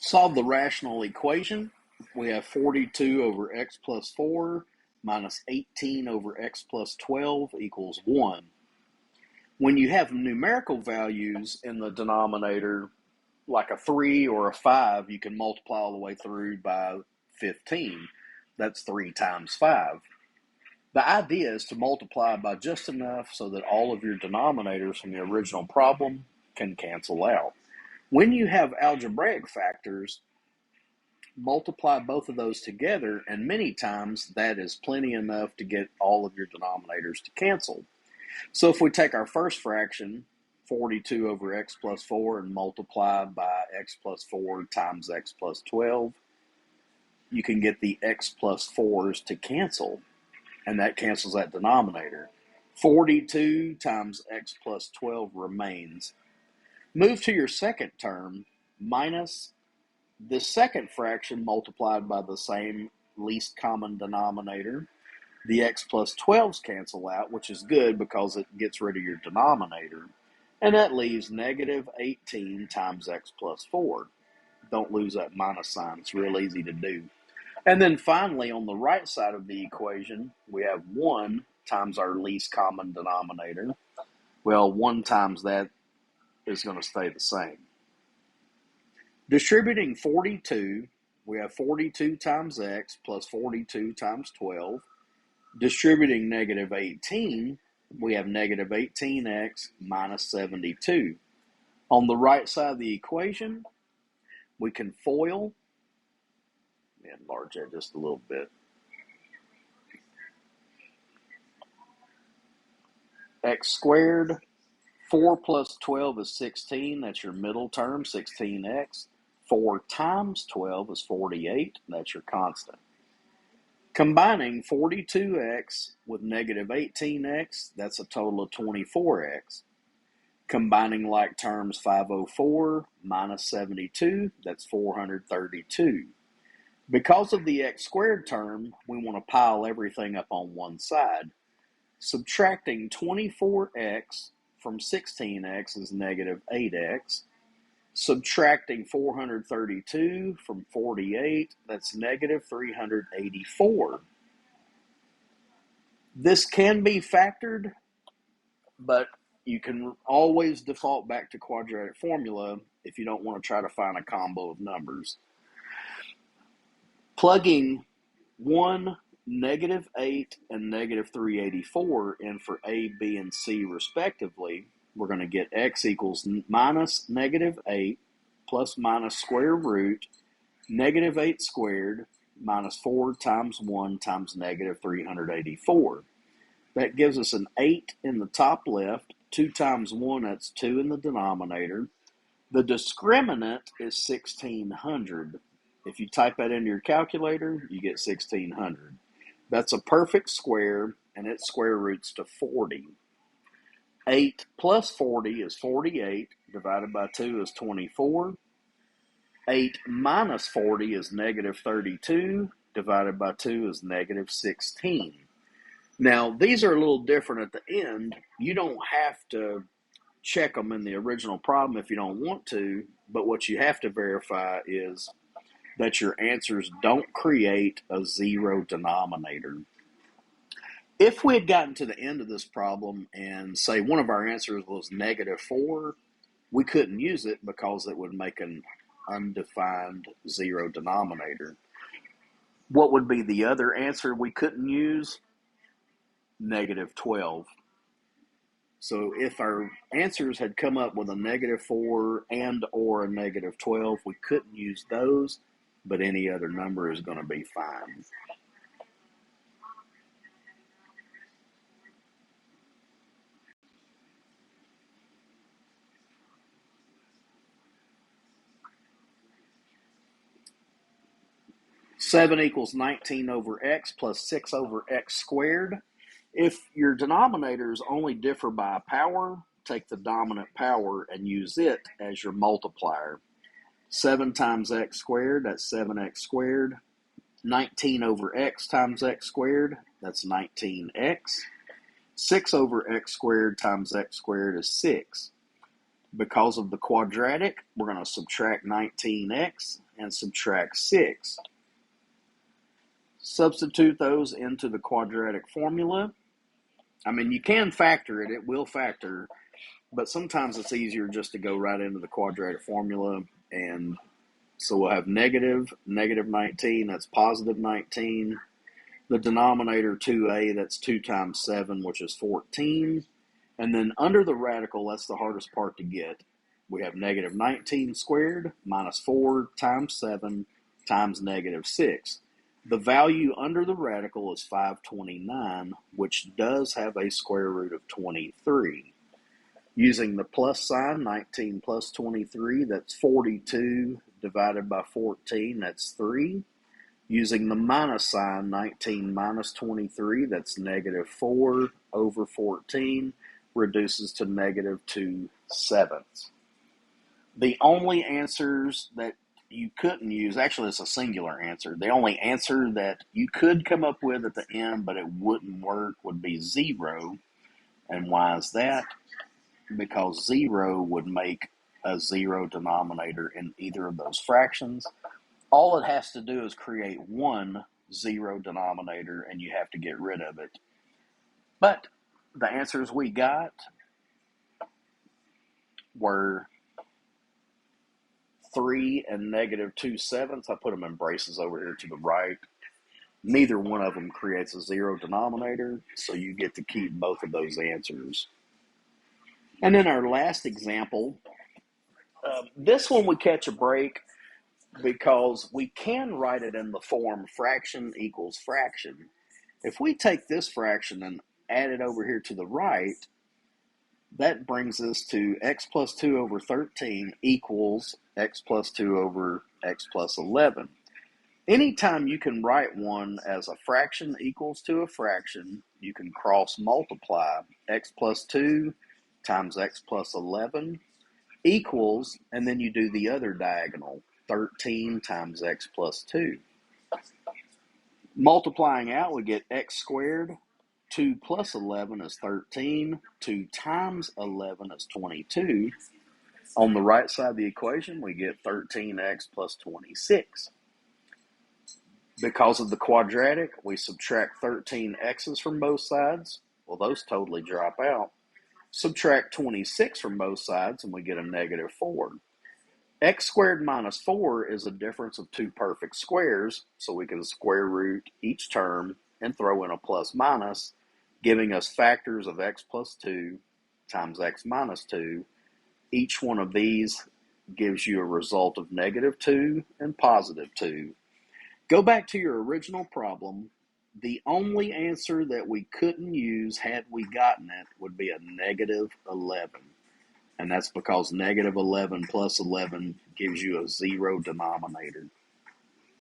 Solve the rational equation. We have 42 over x plus 4 minus 18 over x plus 12 equals 1. When you have numerical values in the denominator, like a 3 or a 5, you can multiply all the way through by 15. That's 3 times 5. The idea is to multiply by just enough so that all of your denominators from the original problem can cancel out. When you have algebraic factors, multiply both of those together, and many times that is plenty enough to get all of your denominators to cancel. So if we take our first fraction, 42 over x plus 4, and multiply by x plus 4 times x plus 12, you can get the x plus 4s to cancel, and that cancels that denominator. 42 times x plus 12 remains. Move to your second term, minus the second fraction multiplied by the same least common denominator. The x plus 12s cancel out, which is good because it gets rid of your denominator. And that leaves negative 18 times x plus 4. Don't lose that minus sign. It's real easy to do. And then finally, on the right side of the equation, we have 1 times our least common denominator. Well, 1 times that is going to stay the same. Distributing 42, we have 42 times x plus 42 times 12. Distributing negative 18, we have negative 18x minus 72. On the right side of the equation, we can FOIL. Enlarge that just a little bit. X squared, 4 plus 12 is 16. That's your middle term, 16x. 4 times 12 is 48. That's your constant. Combining 42x with negative 18x, that's a total of 24x. Combining like terms, 504 minus 72, that's 432. Because of the x squared term, we want to pile everything up on one side. Subtracting 24x from 16x is negative 8x. Subtracting 432 from 48, that's negative 384. This can be factored, but you can always default back to quadratic formula if you don't want to try to find a combo of numbers. Plugging 1, negative 8, and negative 384 in for A, B, and C respectively, we're going to get x equals minus negative 8 plus minus square root negative 8 squared minus 4 times 1 times negative 384. That gives us an 8 in the top left. 2 times 1, that's 2 in the denominator. The discriminant is 1600. If you type that into your calculator, you get 1600. That's a perfect square, and it square roots to 40. 8 plus 40 is 48, divided by 2 is 24. 8 minus 40 is negative 32, divided by 2 is negative 16. Now, these are a little different at the end. You don't have to check them in the original problem if you don't want to, but what you have to verify is that your answers don't create a zero denominator. If we had gotten to the end of this problem and say one of our answers was negative 4, we couldn't use it because it would make an undefined zero denominator. What would be the other answer we couldn't use? Negative 12. So if our answers had come up with a negative 4 and or a negative 12, we couldn't use those, but any other number is going to be fine. Seven equals 19 over x plus 6 over x squared. If your denominators only differ by a power, take the dominant power and use it as your multiplier. 7 times x squared, that's 7x squared. 19 over x times x squared, that's 19x. 6 over x squared times x squared is 6. Because of the quadratic, we're going to subtract 19x and subtract 6. Substitute those into the quadratic formula. I mean, you can factor it. It will factor. But sometimes it's easier just to go right into the quadratic formula. And so we'll have negative 19. That's positive 19. The denominator 2a, that's 2 times 7, which is 14. And then under the radical, that's the hardest part to get. We have negative 19 squared minus 4 times 7 times negative 6. The value under the radical is 529, which does have a square root of 23. Using the plus sign, 19 plus 23, that's 42 divided by 14, that's 3. Using the minus sign, 19 minus 23, that's negative 4 over 14, reduces to negative 2/7. The only answers that you couldn't use, actually it's a singular answer, the only answer that you could come up with at the end but it wouldn't work would be 0. And why is that? Because 0 would make a 0 denominator in either of those fractions. All it has to do is create one 0 denominator and you have to get rid of it. But the answers we got were 3 and negative 2/7. I put them in braces over here to the right. Neither one of them creates a 0 denominator, so you get to keep both of those answers. And then our last example, this one we catch a break because we can write it in the form fraction equals fraction. If we take this fraction and add it over here to the right, that brings us to x plus 2 over 13 equals x plus 2 over x plus 11. Anytime you can write one as a fraction equals to a fraction, you can cross multiply x plus 2 times x plus 11 equals, and then you do the other diagonal, 13 times x plus 2. Multiplying out, we get x squared. 2 plus 11 is 13. 2 times 11 is 22. On the right side of the equation, we get 13x plus 26. Because of the quadratic, we subtract 13 x's from both sides. Well, those totally drop out. Subtract 26 from both sides, and we get a negative 4. X squared minus 4 is a difference of two perfect squares, so we can square root each term and throw in a plus minus, giving us factors of x plus 2 times x minus 2. Each one of these gives you a result of negative 2 and positive 2. Go back to your original problem. The only answer that we couldn't use had we gotten it would be a negative 11. And that's because negative 11 plus 11 gives you a 0 denominator.